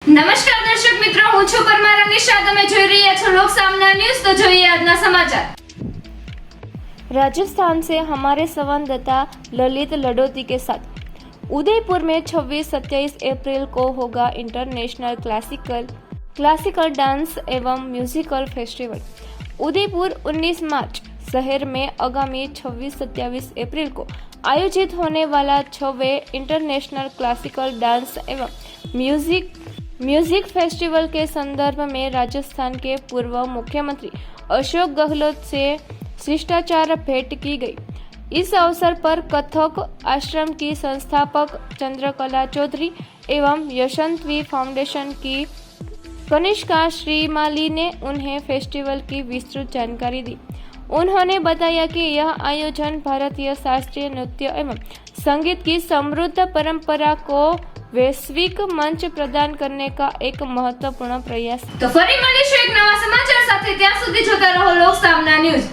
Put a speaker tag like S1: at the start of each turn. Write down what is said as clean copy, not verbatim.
S1: નમસ્કાર દર્શક મિત્રો, હું છું પરમાર અનિશા. તમે જોઈ રહ્યા છો लोक सामना न्यूज. तो જોઈએ આજના સમાચાર.
S2: राजस्थान से हमारे संवाददाता ललित लडोती के साथ उदयपुर में 26-27 अप्रैल को होगा इंटरनेशनल क्लासिकल डांस एवं म्यूजिकल फेस्टिवल. उदयपुर 19 मार्च. शहर में आगामी 26-27 अप्रैल को आयोजित होने वाला 6वें इंटरनेशनल क्लासिकल डांस एवं म्यूजिक फेस्टिवल के संदर्भ में राजस्थान के पूर्व मुख्यमंत्री अशोक गहलोत से शिष्टाचार भेंट की गई. इस अवसर पर कथक आश्रम की संस्थापक चंद्रकला चौधरी एवं यशंतवी फाउंडेशन की कनिष्का श्रीमाली ने उन्हें फेस्टिवल की विस्तृत जानकारी दी. उन्होंने बताया कि यह आयोजन भारतीय शास्त्रीय नृत्य एवं संगीत की समृद्ध परंपरा को वैश्विक मंच प्रदान करने का एक महत्वपूर्ण प्रयास.
S1: તો ફરી મળીશું એક નવા સમાચાર સાથે. ત્યાં સુધી જોતા રહો लोक सामना न्यूज.